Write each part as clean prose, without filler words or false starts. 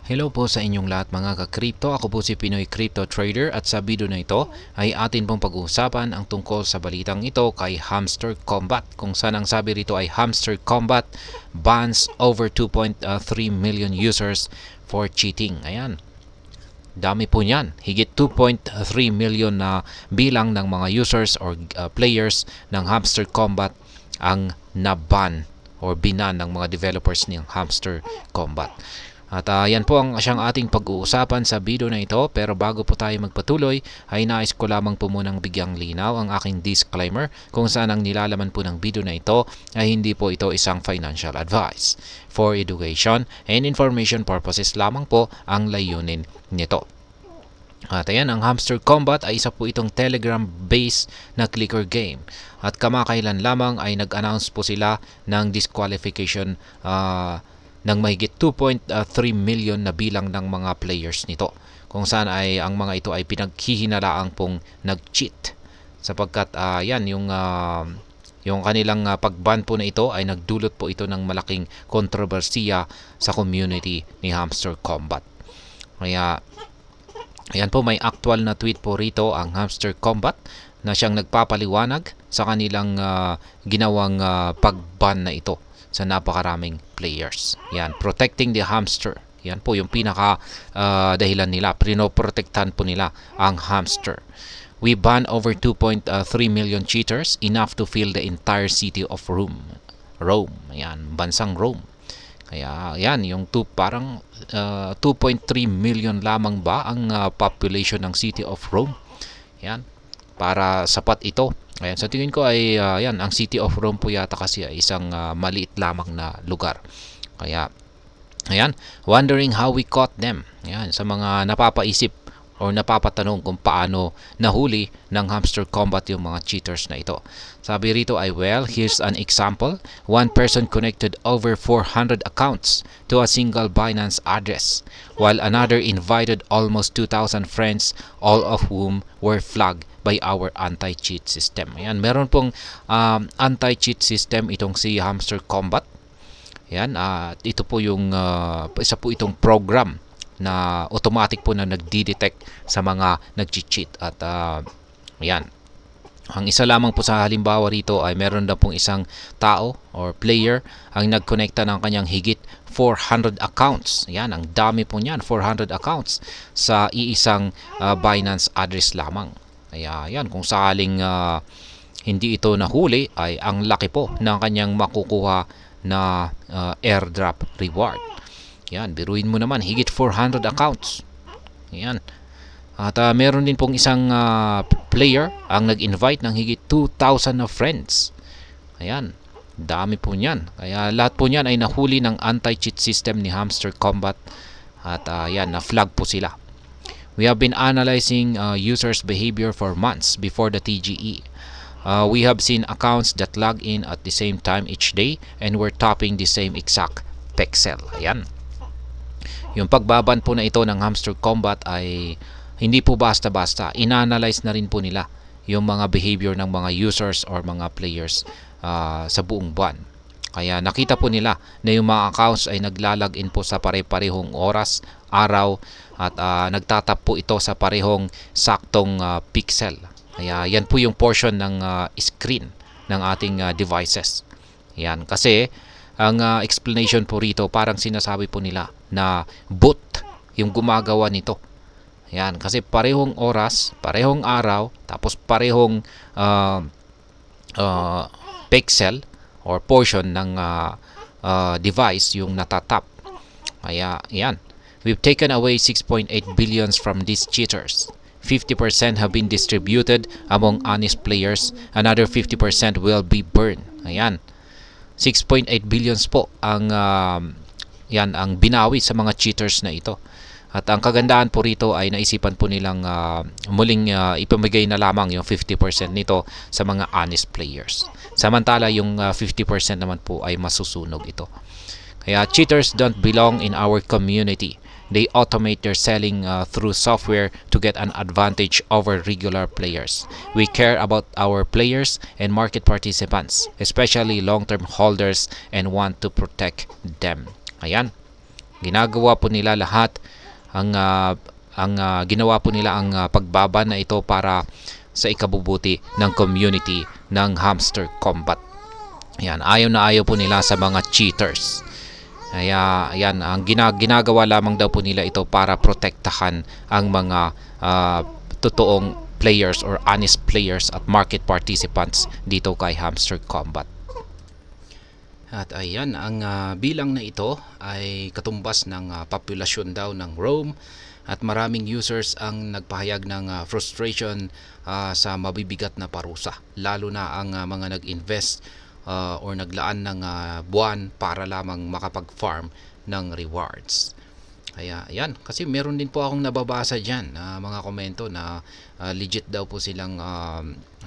Hello po sa inyong lahat mga ka-crypto. Ako po si Pinoy Crypto Trader at sa video na ito ay atin pong pag-uusapan ang tungkol sa balitang ito kay Hamster Kombat. Kung saan ang sabi rito ay Hamster Kombat bans over 2.3 million users for cheating. Ayan. Dami po niyan. Higit 2.3 million na bilang ng mga users or players ng Hamster Kombat ang naban or binan ng mga developers ng Hamster Kombat. At yan po ang siyang ating pag-uusapan sa video na ito. Pero bago po tayo magpatuloy ay nais ko lamang po munang bigyang linaw ang aking disclaimer kung saan ang nilalaman po ng video na ito ay hindi po ito isang financial advice. For education and information purposes lamang po ang layunin nito. At ayan, ang Hamster Kombat ay isa po itong Telegram-based na clicker game. At kamakailan lamang ay nag-announce po sila ng disqualification ng mahigit 2.3 million na bilang ng mga players nito. Kung saan ay ang mga ito ay pinaghihinalaang pong nag-cheat. Sapagkat yan, yung kanilang pag-ban po na ito ay nagdulot po ito ng malaking kontrobersiya sa community ni Hamster Kombat. Kaya ayan po, may actual na tweet po rito ang Hamster Kombat na siyang nagpapaliwanag sa kanilang ginawang pag-ban na ito sa napakaraming players. Yan, protecting the hamster. Yan po yung pinaka dahilan nila. Pinoprotektahan po nila ang hamster. We ban over 2.3 million cheaters, enough to fill the entire city of Rome. Yan, bansang Rome. Kaya yan, yung parang 2.3 million lamang ba ang population ng city of Rome. Yan, para sapat ito. Ayan, sa tingin ko ay yan, ang City of Rome po yata kasi ay isang maliit lamang na lugar. Kaya ayan, wondering how we caught them. Ayan, sa mga napapaisip o napapatanong kung paano nahuli ng Hamster Kombat yung mga cheaters na ito. Sabi rito ay, well, here's an example. One person connected over 400 accounts to a single Binance address, while another invited almost 2,000 friends, all of whom were flagged by our anti-cheat system. Ayan, meron pong anti-cheat system itong si Hamster Kombat. Ayan, ito po yung isa po itong program na automatic po na nagdi-detect sa mga nag-cheat. At ayan, ang isa lamang po sa halimbawa rito ay meron na pong isang tao or player ang nagkonekta ng kanyang higit 400 accounts. Ayan, ang dami po niyan, 400 accounts sa iisang Binance address lamang. Kaya yan, kung sakaling hindi ito nahuli ay ang laki po ng kanyang makukuha na airdrop reward. Yan, biruin mo naman, higit 400 accounts. Yan. At meron din pong isang player ang nag-invite ng higit 2,000 na friends. Ayan, dami po niyan. Kaya lahat po niyan ay nahuli ng anti-cheat system ni Hamster Kombat. At yan, na-flag po sila. We have been analyzing users' behavior for months before the TGE. We have seen accounts that log in at the same time each day and were tapping the same exact pixel. Ayan. Yung pagbaban po na ito ng Hamster Kombat ay hindi po basta-basta. Ina-analyze na rin po nila yung mga behavior ng mga users or mga players sa buong buwan. Kaya nakita po nila na yung mga accounts ay naglalagin po sa pare-parehong oras, araw, at nagtatap po ito sa parehong saktong pixel. Kaya yan po yung portion ng screen ng ating devices. Yan, kasi ang explanation po rito parang sinasabi po nila na bot yung gumagawa nito. Yan, kasi parehong oras, parehong araw, tapos parehong pixel or portion ng device yung natatap. Kaya yan, we've taken away 6.8 billions from these cheaters. 50% have been distributed among honest players. Another 50% will be burned. Ayan, 6.8 billions po ang yan ang binawi sa mga cheaters na ito. At ang kagandahan po rito ay naisipan po nilang muling ipamigay na lamang yung 50% nito sa mga honest players. Samantala yung 50% naman po ay masusunog ito. Kaya cheaters don't belong in our community. They automate their selling through software to get an advantage over regular players. We care about our players and market participants, especially long-term holders, and want to protect them. Ayan. Ginagawa po nila lahat ginawa po nila ang pagbaba na ito para sa ikabubuti ng community ng Hamster Combat. Yan, ayaw na ayaw po nila sa mga cheaters. Kaya yan, ang ginagawa lamang daw po nila ito para protektahan ang mga totoong players or honest players at market participants dito kay Hamster Combat. At ayan, ang bilang na ito ay katumbas ng populasyon daw ng Rome, at maraming users ang nagpahayag ng frustration sa mabibigat na parusa, lalo na ang mga nag-invest or naglaan ng buwan para lamang makapag-farm ng rewards. Kaya ayan, kasi meron din po akong nababasa dyan mga komento na legit daw po silang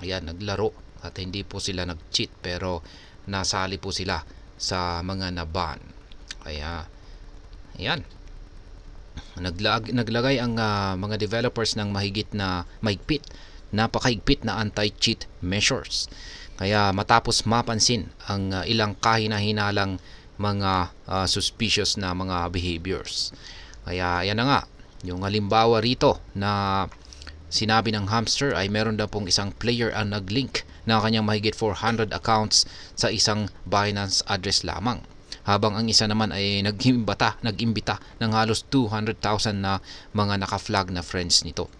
ayan, naglaro at hindi po sila nag-cheat, pero nasali po sila sa mga naban. Kaya ayan, naglagay ang mga developers ng napakahigpit na anti-cheat measures. Kaya matapos mapansin ang ilang kahina-hinalang mga suspicious na mga behaviors. Kaya yan na nga, yung halimbawa rito na sinabi ng Hamster ay meron daw pong isang player ang nag-link na kanyang mahigit 400 accounts sa isang Binance address lamang, habang ang isa naman ay nag-imbita ng halos 200,000 na mga naka-flag na friends nito.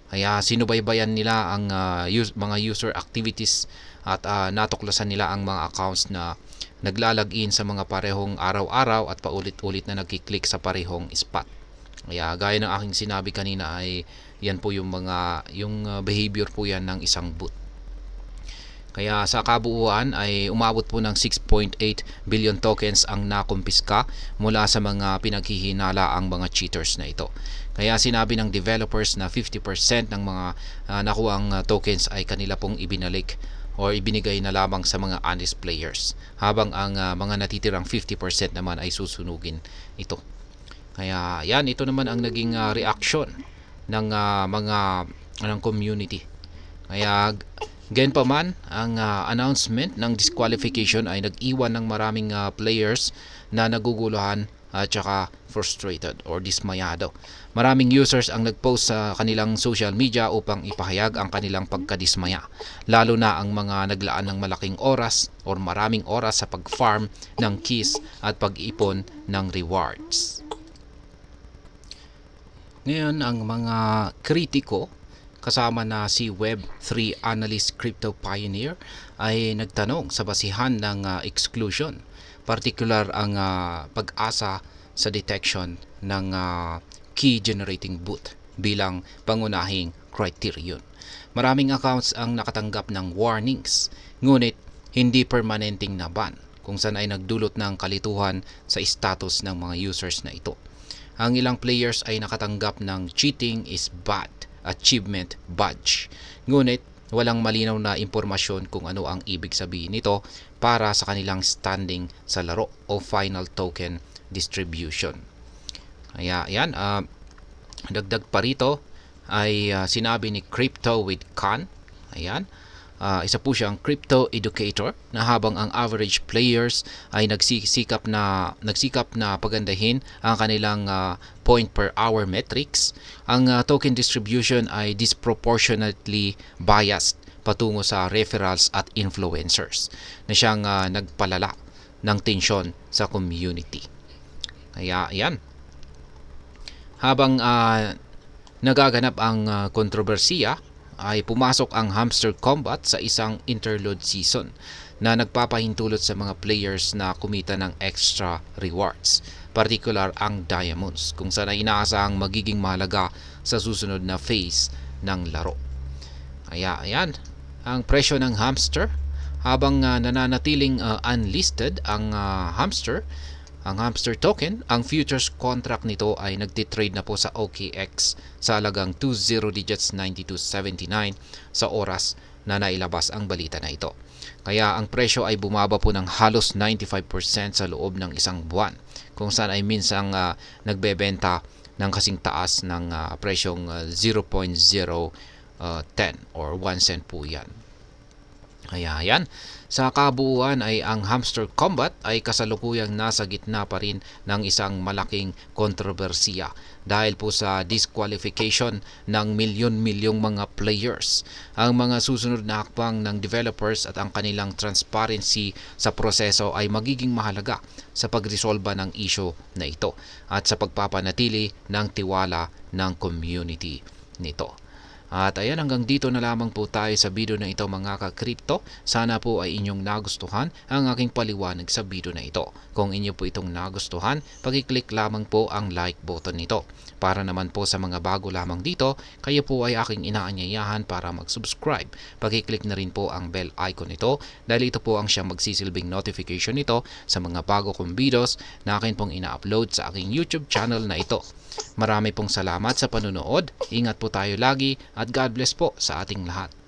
Kaya sinubaybayan nila ang mga user activities at natuklasan nila ang mga accounts na naglalagin sa mga parehong araw-araw at paulit-ulit na nagkiklik sa parehong spot. Kaya gaya ng aking sinabi kanina ay yan po yung behavior po yan ng isang bot. Kaya sa kabuuan ay umabot po ng 6.8 billion tokens ang nakumpiska mula sa mga pinaghihinala ang mga cheaters na ito. Kaya sinabi ng developers na 50% ng mga nakuhang tokens ay kanila pong ibinalik or ibinigay na lamang sa mga honest players, habang ang mga natitirang 50% naman ay susunugin ito. Kaya yan, ito naman ang naging reaction ng ng community. Kaya gayon pa man, ang announcement ng disqualification ay nag-iwan ng maraming players na naguguluhan at saka frustrated or dismayado. Maraming users ang nag-post sa kanilang social media upang ipahayag ang kanilang pagkadismaya, lalo na ang mga naglaan ng malaking oras or maraming oras sa pag-farm ng keys at pag-ipon ng rewards. Ngayon, ang mga kritiko kasama na si Web3 analyst Crypto Pioneer ay nagtanong sa basihan ng exclusion, particular ang pag-asa sa detection ng key generating bot bilang pangunahing criterion. Maraming accounts ang nakatanggap ng warnings, ngunit hindi permanenteng na ban, kung saan ay nagdulot ng kalituhan sa status ng mga users na ito. Ang ilang players ay nakatanggap ng cheating is bad achievement badge, ngunit walang malinaw na impormasyon kung ano ang ibig sabihin nito para sa kanilang standing sa laro o final token distribution. Kaya yan, dagdag pa rito ay sinabi ni Crypto with Khan, ayan, isa po siyang crypto educator, na habang ang average players ay nagsikap na pagandahin ang kanilang point per hour metrics, ang token distribution ay disproportionately biased patungo sa referrals at influencers, na siyang nagpalala ng tensyon sa community. Kaya yan, habang nagaganap ang kontrobersiya, ay pumasok ang Hamster Combat sa isang interlude season na nagpapahintulot sa mga players na kumita ng extra rewards, particular ang diamonds, kung saan ay inaasahang magiging mahalaga sa susunod na phase ng laro. Kaya ayan, ang presyo ng Hamster, habang nananatiling unlisted ang Hamster token, ang futures contract nito ay nagtitrade na po sa OKX sa halagang 20 digits 92.79 sa oras na nailabas ang balita na ito. Kaya ang presyo ay bumaba po ng halos 95% sa loob ng isang buwan, kung saan ay minsang nagbebenta ng kasing taas ng presyong 0.010 or 1 cent po yan. Ayan. Sa kabuuan ay ang Hamster Combat ay kasalukuyang nasa gitna pa rin ng isang malaking kontrobersiya dahil po sa disqualification ng milyon-milyong mga players. Ang mga susunod na hakbang ng developers at ang kanilang transparency sa proseso ay magiging mahalaga sa pagresolba ng issue na ito at sa pagpapanatili ng tiwala ng community nito. At ayan, hanggang dito na lamang po tayo sa video na ito mga ka-crypto. Sana po ay inyong nagustuhan ang aking paliwanag sa video na ito. Kung inyo po itong nagustuhan, pag-click lamang po ang like button nito. Para naman po sa mga bago lamang dito, kayo po ay aking inaanyayahan para mag-subscribe. Pag-click na rin po ang bell icon nito dahil ito po ang siyang magsisilbing notification nito sa mga bago kong videos na akin pong ina-upload sa aking YouTube channel na ito. Marami pong salamat sa panunood. Ingat po tayo lagi at God bless po sa ating lahat.